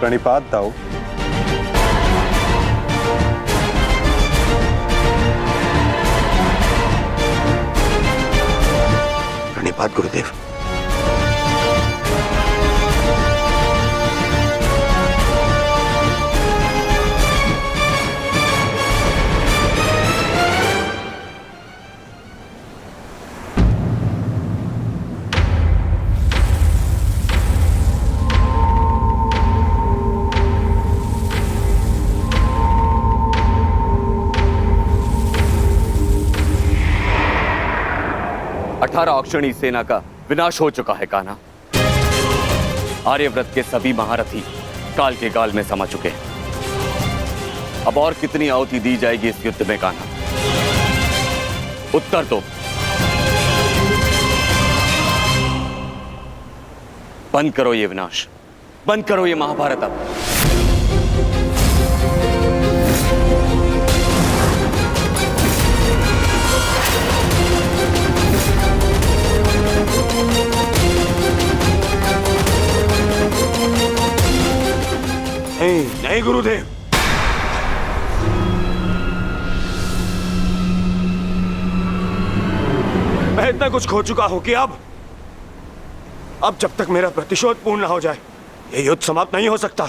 प्रणिपात दाऊ। प्रणिपात गुरुदेव। अक्षणी सेना का विनाश हो चुका है कान्हा। आर्यव्रत के सभी महारथी काल के गाल में समा चुके हैं। अब और कितनी आहुति दी जाएगी इस युद्ध में कान्हा? उत्तर दो। बंद करो ये विनाश, बंद करो ये महाभारत अब। नहीं गुरुदेव, मैं इतना कुछ खो चुका हूं कि अब जब तक मेरा प्रतिशोध पूर्ण ना हो जाए यह युद्ध समाप्त नहीं हो सकता।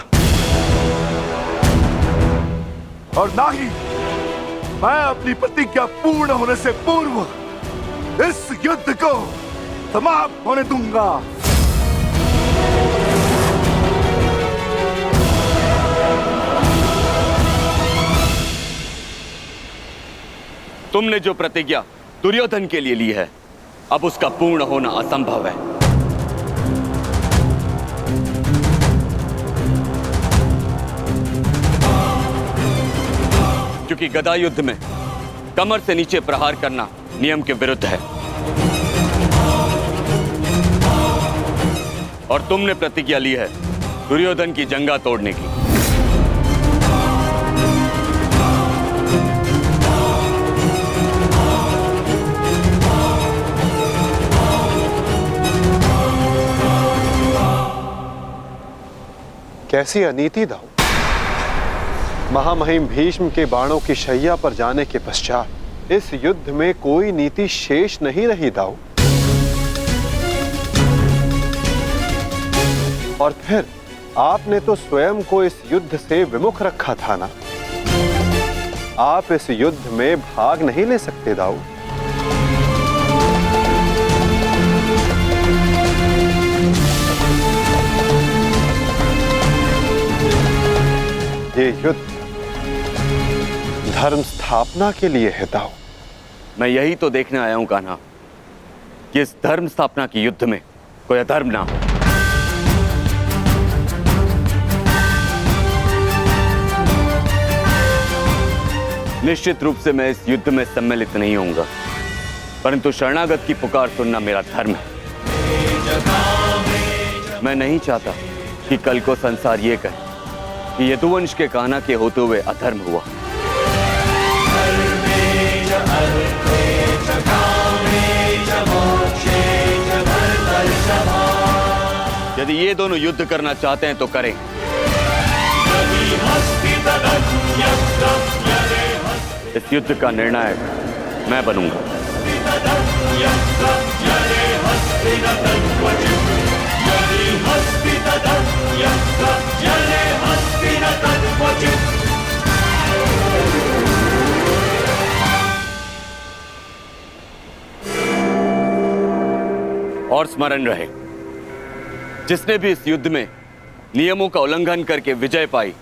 और ना ही मैं अपनी प्रतिज्ञा पूर्ण होने से पूर्व इस युद्ध को समाप्त होने दूंगा। तुमने जो प्रतिज्ञा दुर्योधन के लिए ली है, अब उसका पूर्ण होना असंभव है। क्योंकि गदा युद्ध में कमर से नीचे प्रहार करना नियम के विरुद्ध है। और तुमने प्रतिज्ञा ली है दुर्योधन की जंगा तोड़ने की। कैसी अनीति दाऊ। महामहिम भीष्म के बाणों की शैया पर जाने के पश्चात इस युद्ध में कोई नीति शेष नहीं रही दाऊ। और फिर आपने तो स्वयं को इस युद्ध से विमुख रखा था ना। आप इस युद्ध में भाग नहीं ले सकते दाऊ। ये युद्ध धर्म स्थापना के लिए है दाऊ। मैं यही तो देखने आया हूं कान्हा कि इस धर्म स्थापना की युद्ध में कोई अधर्म ना हो। निश्चित रूप से मैं इस युद्ध में सम्मिलित नहीं होऊंगा, परंतु शरणागत की पुकार सुनना मेरा धर्म है। मैं नहीं चाहता कि कल को संसार ये कहे कि यदुवंश के कान्हा के होते हुए अधर्म हुआ। यदि ये दोनों युद्ध करना चाहते हैं तो करें। इस युद्ध का निर्णायक मैं बनूंगा। और स्मरण रहे, जिसने भी इस युद्ध में नियमों का उल्लंघन करके विजय पाई,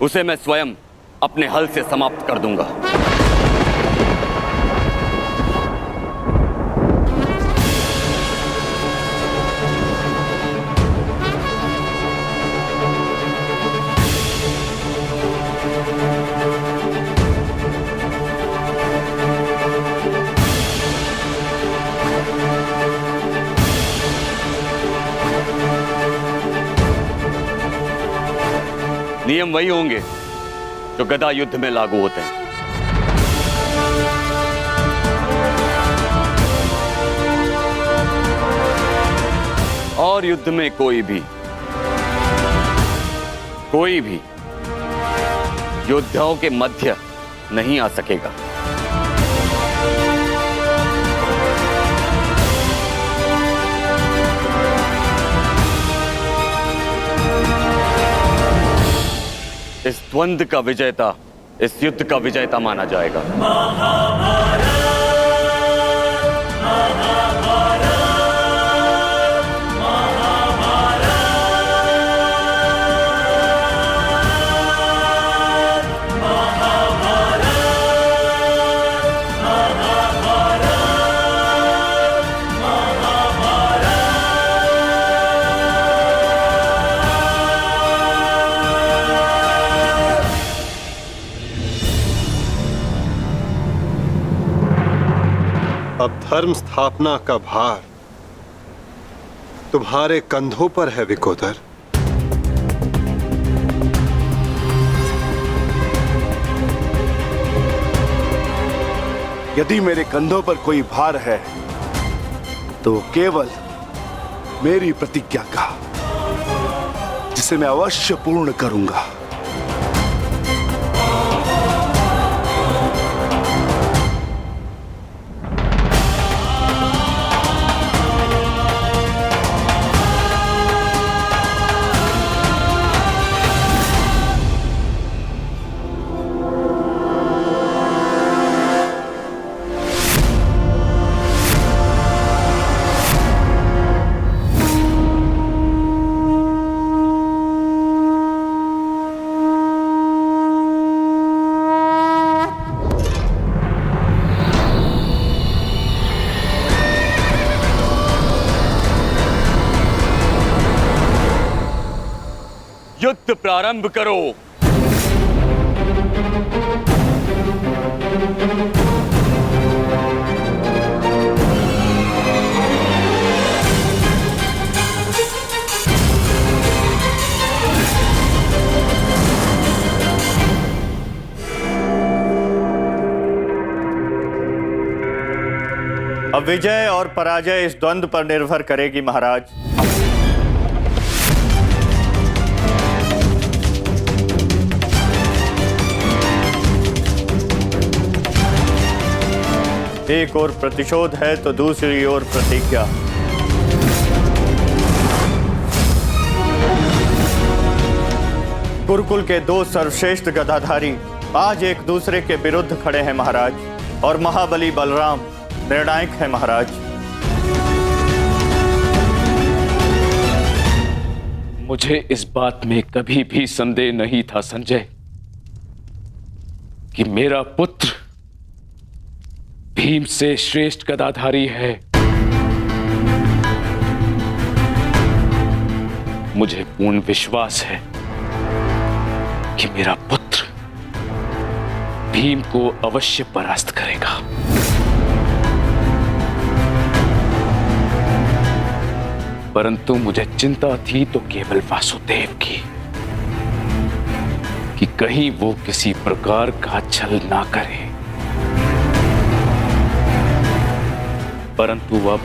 उसे मैं स्वयं अपने हल से समाप्त कर दूंगा। नियम वही होंगे जो गदा युद्ध में लागू होते हैं। और युद्ध में कोई भी कोई भी योद्धाओं के मध्य नहीं आ सकेगा। इस द्वंद्व का विजेता इस युद्ध का विजेता माना जाएगा। अब धर्म स्थापना का भार तुम्हारे कंधों पर है विकोदर। यदि मेरे कंधों पर कोई भार है तो केवल मेरी प्रतिज्ञा का, जिसे मैं अवश्य पूर्ण करूंगा। युद्ध प्रारंभ करो। अब विजय और पराजय इस द्वंद्व पर निर्भर करेगी महाराज। एक ओर प्रतिशोध है तो दूसरी ओर प्रतिज्ञा। गुरुकुल के दो सर्वश्रेष्ठ गदाधारी आज एक दूसरे के विरुद्ध खड़े हैं महाराज, और महाबली बलराम निर्णायक है महाराज। मुझे इस बात में कभी भी संदेह नहीं था संजय कि मेरा पुत्र भीम से श्रेष्ठ गदाधारी है। मुझे पूर्ण विश्वास है कि मेरा पुत्र भीम को अवश्य परास्त करेगा। परंतु मुझे चिंता थी तो केवल वासुदेव की, कि कहीं वो किसी प्रकार का छल ना करे। परंतु अब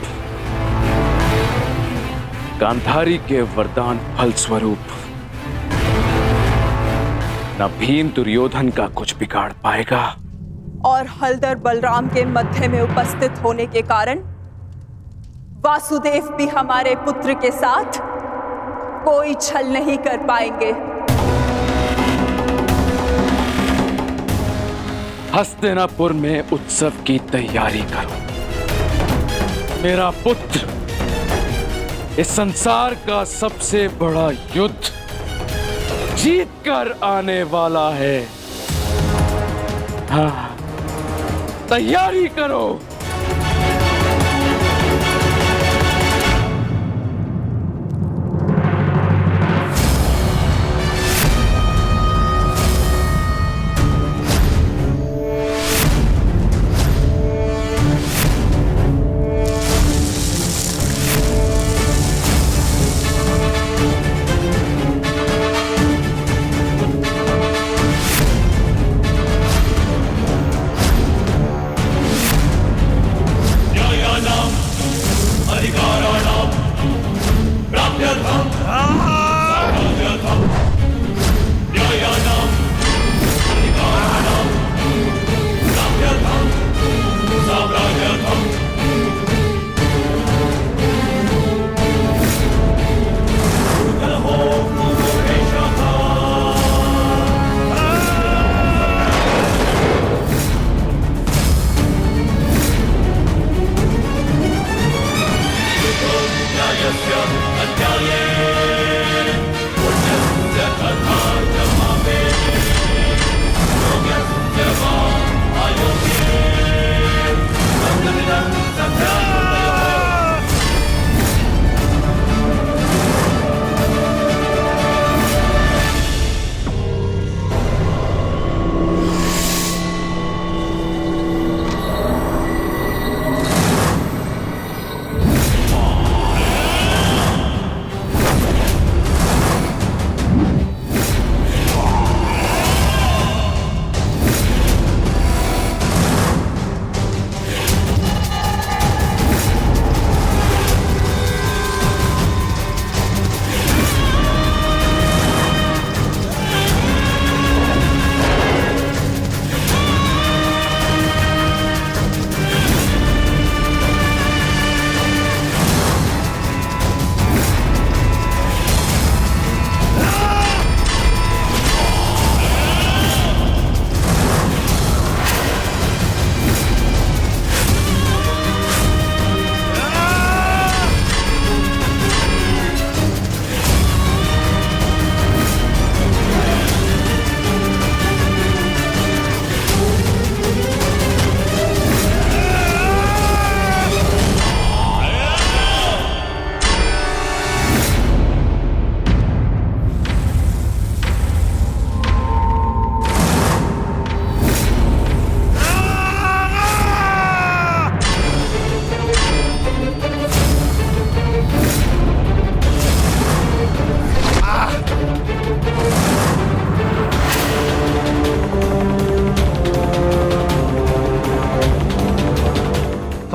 गांधारी के वरदान फलस्वरूप न भीम दुर्योधन का कुछ बिगाड़ पाएगा, और हलधर बलराम के मध्य में उपस्थित होने के कारण वासुदेव भी हमारे पुत्र के साथ कोई छल नहीं कर पाएंगे। हस्तिनापुर में उत्सव की तैयारी करो। मेरा पुत्र इस संसार का सबसे बड़ा युद्ध जीत कर आने वाला है। हाँ, तैयारी करो।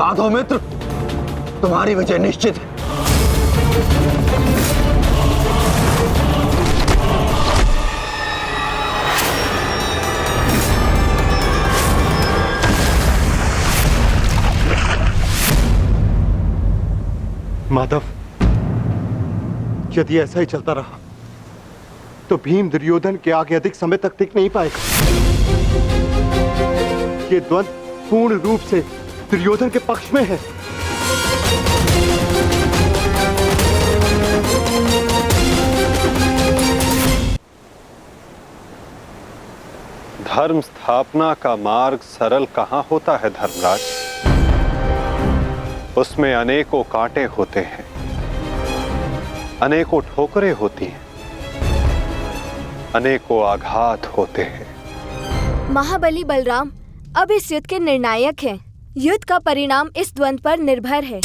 साधो मित्र, तुम्हारी विजय निश्चित है। माधव, यदि ऐसा ही चलता रहा तो भीम दुर्योधन के आगे अधिक समय तक टिक नहीं पाएगा। ये द्वंद्व पूर्ण रूप से दुर्योधन के पक्ष में है। धर्म स्थापना का मार्ग सरल कहां होता है धर्मराज? उसमें अनेकों कांटे होते हैं, अनेकों ठोकरें होती हैं, अनेकों आघात होते हैं। महाबली बलराम अब इस युद्ध के निर्णायक हैं। युद्ध का परिणाम इस द्वंद्व पर निर्भर है।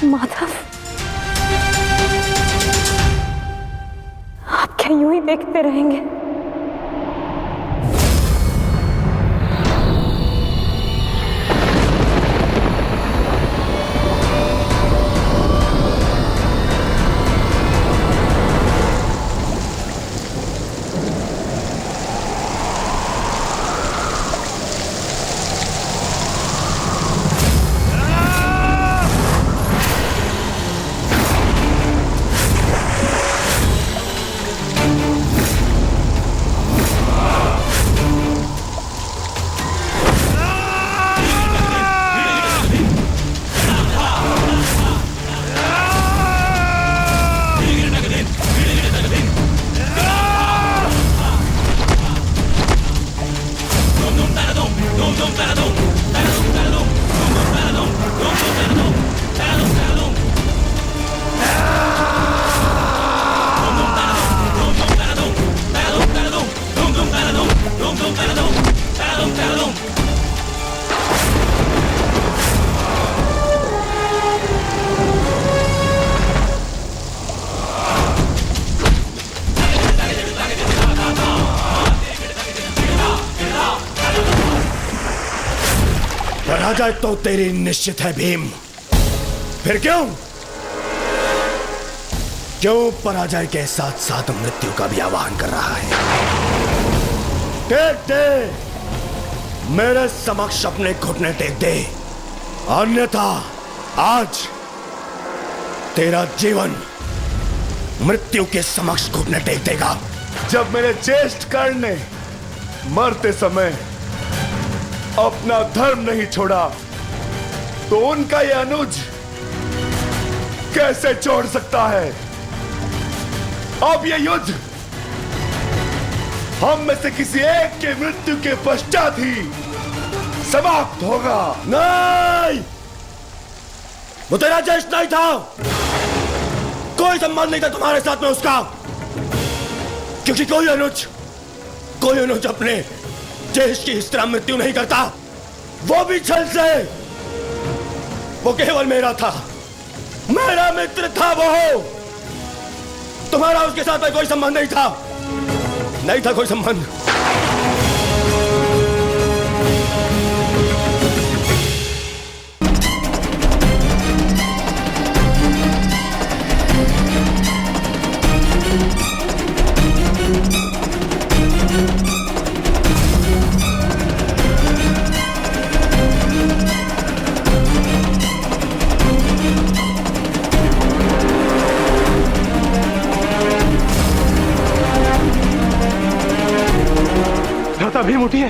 माधव, आप क्या यूं ही देखते रहेंगे? पराजय तो तेरी निश्चित है भीम। फिर क्यों पराजय के साथ साथ मृत्यु का भी आह्वान कर रहा है? टेक दे, मेरे समक्ष अपने घुटने टेक दे, अन्यथा आज तेरा जीवन मृत्यु के समक्ष घुटने टेक देगा। जब मेरे ज्येष्ठ कर्ण ने मरते समय अपना धर्म नहीं छोड़ा तो उनका यह अनुज कैसे छोड़ सकता है? अब यह युद्ध हम में से किसी एक के मृत्यु के पश्चात ही समाप्त होगा। नहीं, वो तेरा ज्येष्ठ नहीं था, कोई संबंध नहीं था तुम्हारे साथ में उसका, क्योंकि कोई अनुज अपने ज्येष्ठ की इस तरह मृत्यु नहीं करता, वो भी छल से। वो केवल मेरा था, मेरा मित्र था वो। तुम्हारा उसके साथ में कोई संबंध नहीं था कोई संबंध। भीम उठिए।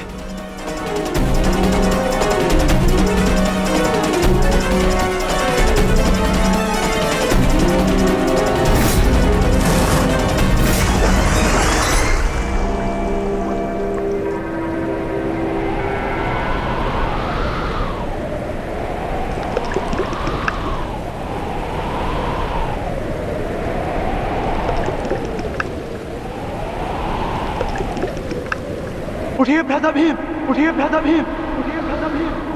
उठिए भ्राता भीम, उठिए भ्राता भीम, उठिए भ्राता भीम।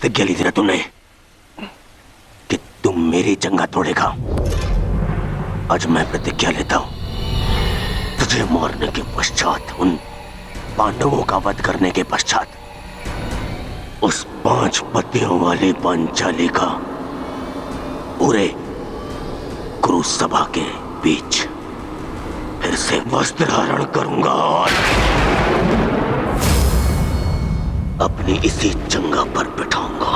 प्रतिज्ञा ली थी ना तुमने कि तुम मेरी जंगा तोड़ेगा। आज मैं प्रतिज्ञा लेता हूं, तुझे मारने के पश्चात, उन पांडवों का वध करने के पश्चात, उस 5 पतियों वाली पांचाली का पूरे कुरु सभा के बीच फिर से वस्त्रहरण करूंगा और अपनी इसी जंगा पर बिठाऊंगा।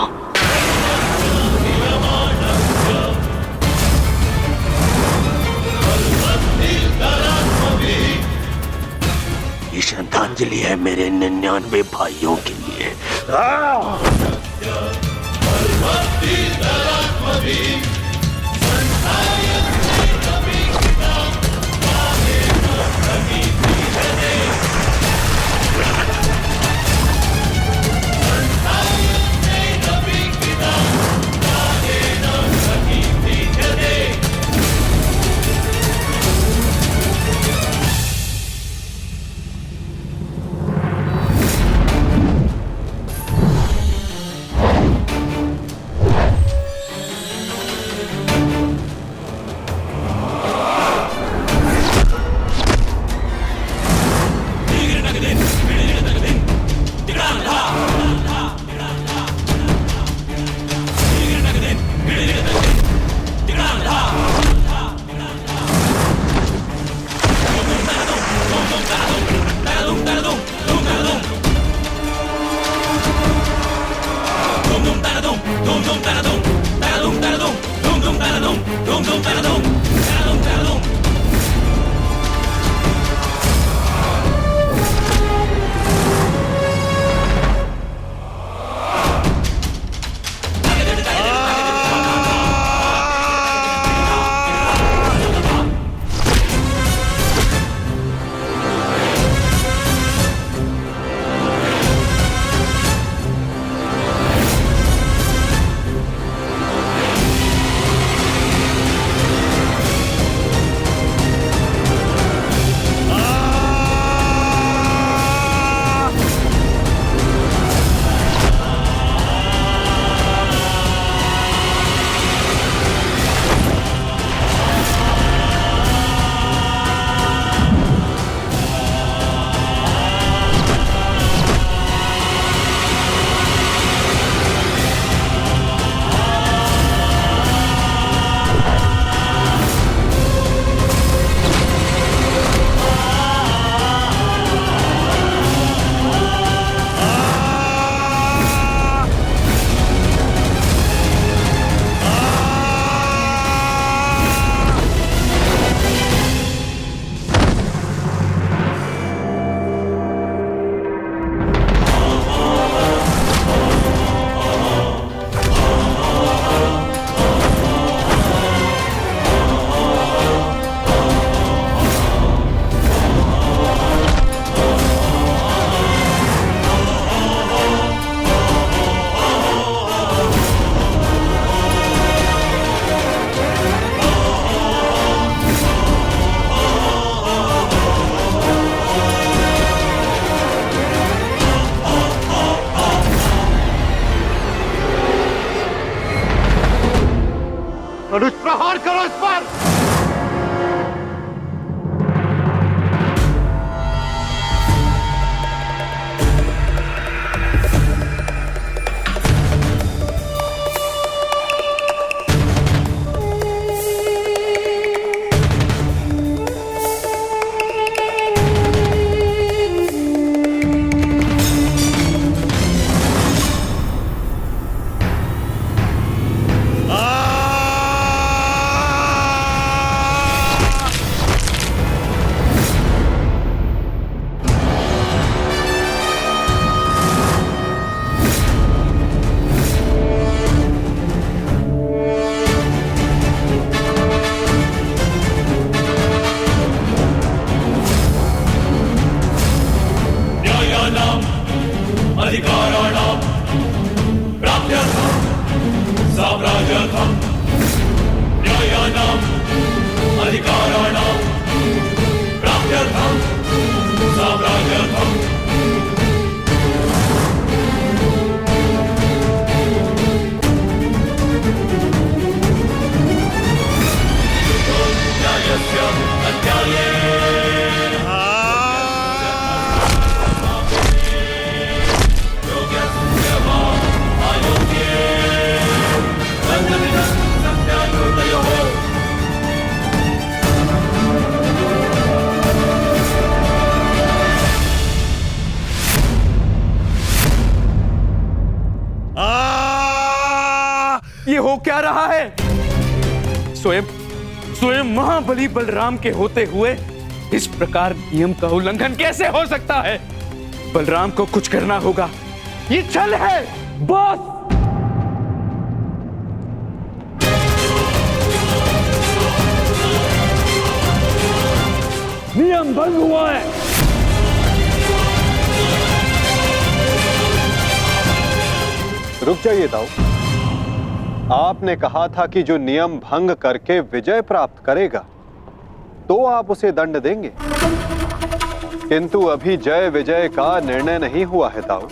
ये श्रद्धांजलि है मेरे 99 भाइयों के लिए। अनुज प्रहार करो इस पर। अधिकाराणां प्राप्त्यर्थं साम्राज्यर्थं न्यायानाम् अधिकाराणां प्राप्त्यर्थं साम्राज्यर्थं ये हो क्या रहा है? स्वयं महाबली बलराम के होते हुए इस प्रकार नियम का उल्लंघन कैसे हो सकता है? बलराम को कुछ करना होगा। ये छल है बॉस। नियम भंग हुआ है। रुक जाइए दाऊ। आपने कहा था कि जो नियम भंग करके विजय प्राप्त करेगा तो आप उसे दंड देंगे, किंतु अभी जय विजय का निर्णय नहीं हुआ है दाऊ।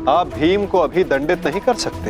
आप भीम को अभी दंडित नहीं कर सकते।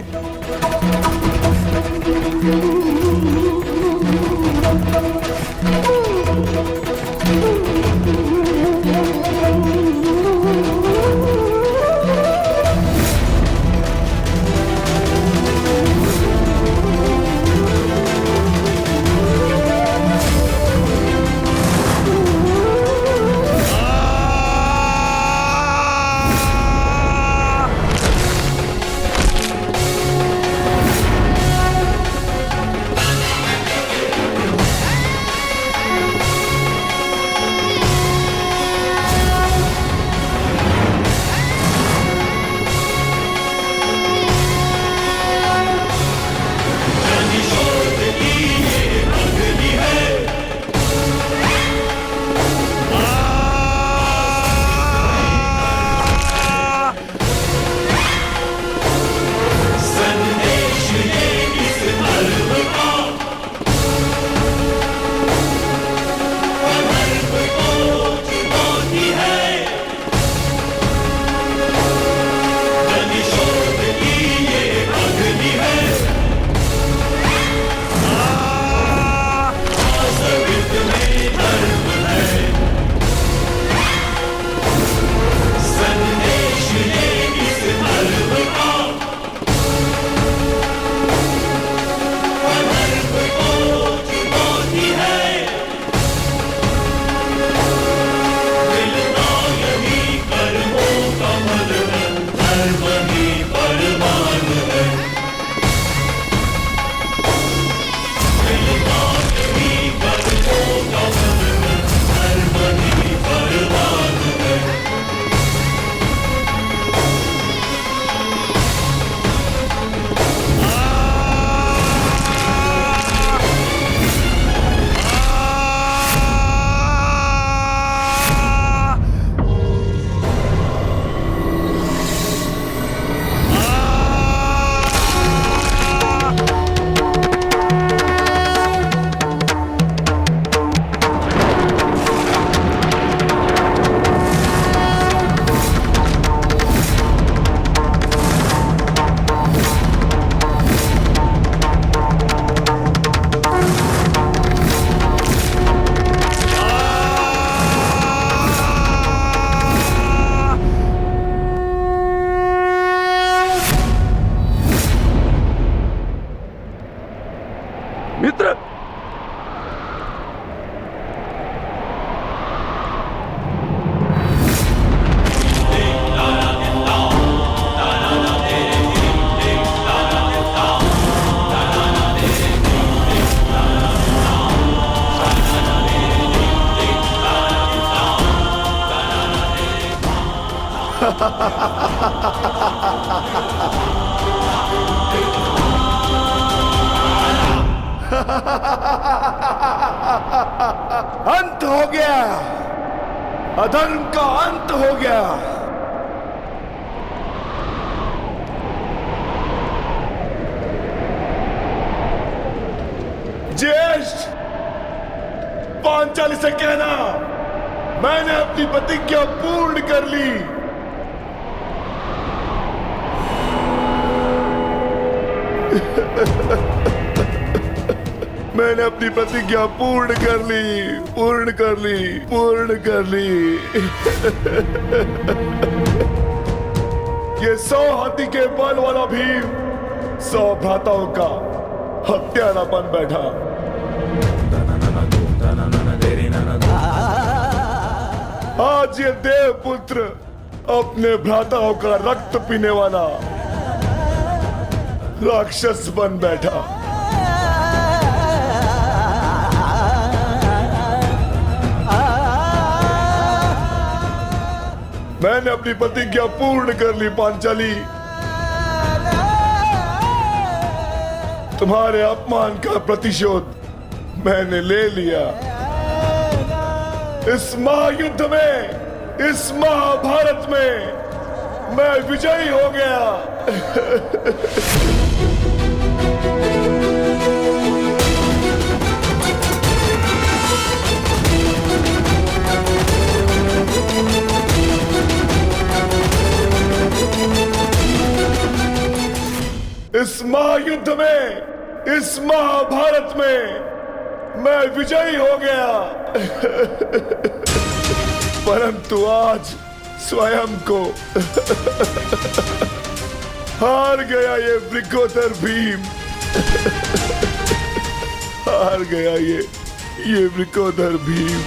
मित्र, अंत हो गया, अधर्म का अंत हो गया। ज्येष्ठ, पांचाली से कहना मैंने अपनी प्रतिज्ञा पूर्ण कर ली। मैंने अपनी प्रतिज्ञा पूर्ण कर ली, पूर्ण कर ली, पूर्ण कर ली। ये 100 हाथी के बल वाला भीम 100 भ्राताओं का हत्यारा बन बैठा। आज ये देवपुत्र अपने भ्राताओं का रक्त पीने वाला राक्षस बन बैठा। मैंने अपनी प्रतिज्ञा पूर्ण कर ली पांचाली। तुम्हारे अपमान का प्रतिशोध मैंने ले लिया। इस महायुद्ध में, इस महाभारत में मैं विजयी हो गया। इस महायुद्ध में, इस महाभारत में मैं विजयी हो गया। परंतु आज स्वयं को हार गया ये वृकोदर भीम। हार गया ये वृकोदर भीम।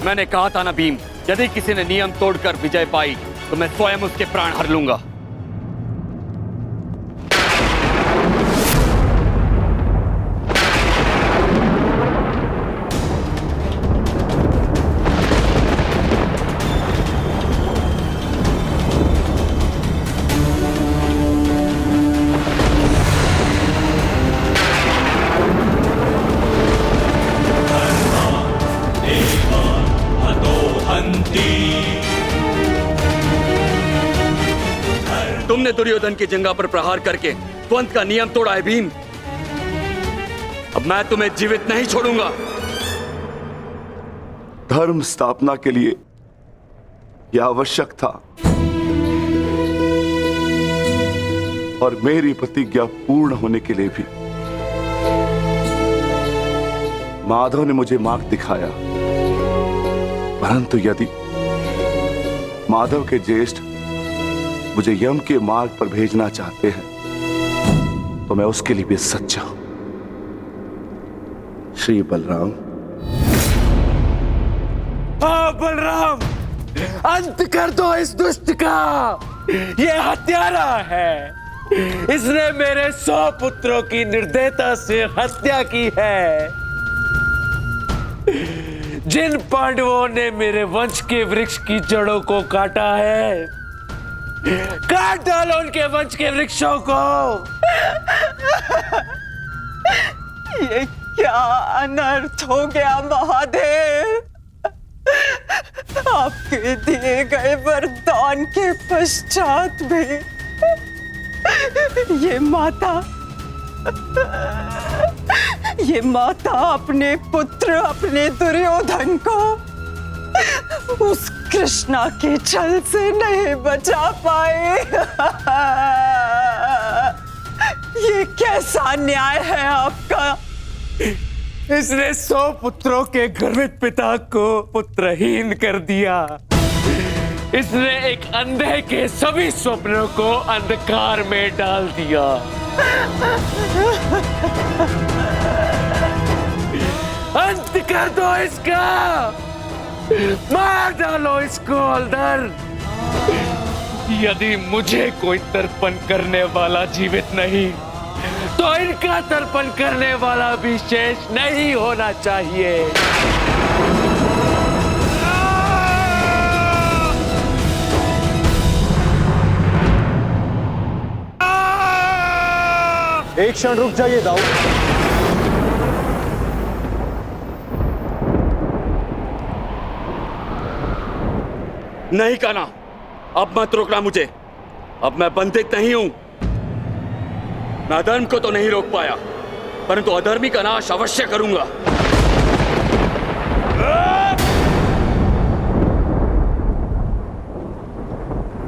मैंने कहा था ना भीम, यदि किसी ने नियम तोड़कर विजय पाई तो मैं स्वयं उसके प्राण हर लूंगा। तुमने दुर्योधन की जंगा पर प्रहार करके द्वंद का नियम तोड़ा है भीम। अब मैं तुम्हें जीवित नहीं छोड़ूंगा। धर्म स्थापना के लिए यह आवश्यक था और मेरी प्रतिज्ञा पूर्ण होने के लिए भी। माधव ने मुझे मार्ग दिखाया, परंतु यदि माधव के ज्येष्ठ मुझे यम के मार्ग पर भेजना चाहते हैं तो मैं उसके लिए भी सच्चा हूं। श्री बलराम। हाँ बलराम, अंत कर दो इस दुष्ट का। ये हत्यारा है। इसने मेरे 100 पुत्रों की निर्दयता से हत्या की है। जिन पांडवों ने मेरे वंश के वृक्ष की जड़ों को काटा है, काट डालो उनके वंश के वृक्षों को। ये क्या अनर्थ हो गया महादेव। आपके दिए गए वरदान के पश्चात भी ये माता अपने पुत्र, अपने दुर्योधन को उस कृष्णा के छल से नहीं बचा पाए। ये कैसा न्याय है आपका। इसने 100 पुत्रों के गर्वित पिता को पुत्रहीन कर दिया। इसने एक अंधे के सभी स्वप्नों को अंधकार में डाल दिया। अंत कर दो इसका। मार डालो इसको अंदर। यदि मुझे कोई तर्पण करने वाला जीवित नहीं तो इनका तर्पण करने वाला भी शेष नहीं होना चाहिए। एक क्षण रुक जाइए दाऊ। नहीं कहना, अब मत रोकना मुझे। अब मैं बंधित नहीं हूं। मैं अधर्म को तो नहीं रोक पाया, परंतु अधर्मी का नाश अवश्य करूंगा।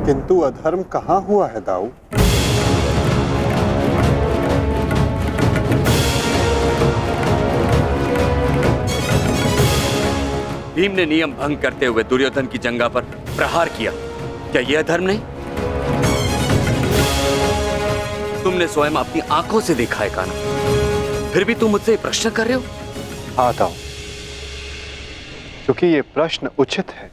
किंतु अधर्म कहां हुआ है दाऊ? भीम ने नियम भंग करते हुए दुर्योधन की जंघा पर प्रहार किया, क्या यह धर्म नहीं? तुमने स्वयं अपनी आंखों से देखा है कान्हा, फिर भी तुम मुझसे प्रश्न कर रहे हो? आता हूं, क्योंकि ये प्रश्न उचित है।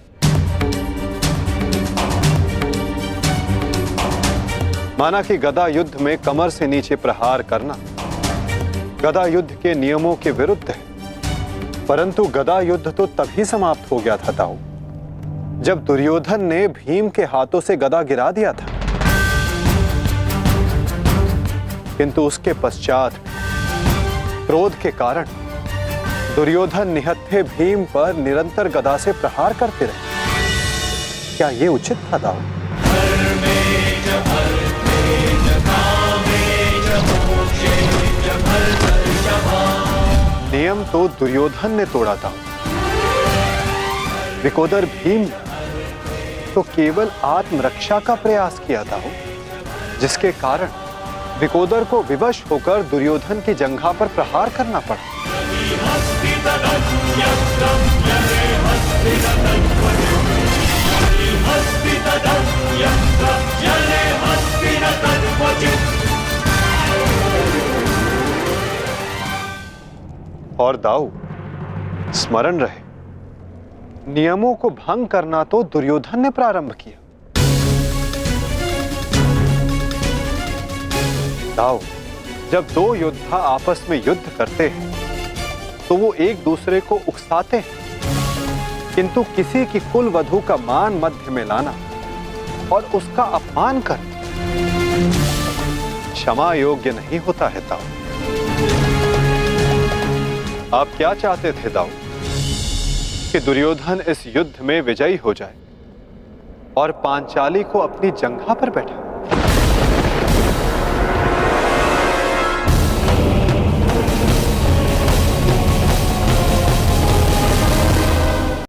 माना कि गदा युद्ध में कमर से नीचे प्रहार करना गदा युद्ध के नियमों के विरुद्ध है, परंतु गदा युद्ध तो तभी समाप्त हो गया था ताऊ, जब दुर्योधन ने भीम के हाथों से गदा गिरा दिया था। किंतु उसके पश्चात क्रोध के कारण दुर्योधन निहत्थे भीम पर निरंतर गदा से प्रहार करते रहे। क्या यह उचित था ताऊ? नियम तो दुर्योधन ने तोड़ा था, विकोदर भीम ने तो केवल आत्मरक्षा का प्रयास किया था, जिसके कारण विकोदर को विवश होकर दुर्योधन की जंघा पर प्रहार करना पड़ा। और दाऊ, स्मरण रहे, नियमों को भंग करना तो दुर्योधन ने प्रारंभ किया। दाऊ, जब दो योद्धा आपस में युद्ध करते हैं तो वो एक दूसरे को उकसाते हैं, किंतु किसी की कुल वधू का मान मध्य में लाना और उसका अपमान करना क्षमा योग्य नहीं होता है ताऊ। आप क्या चाहते थे दाऊ? कि दुर्योधन इस युद्ध में विजयी हो जाए और पांचाली को अपनी जंघा पर बैठा?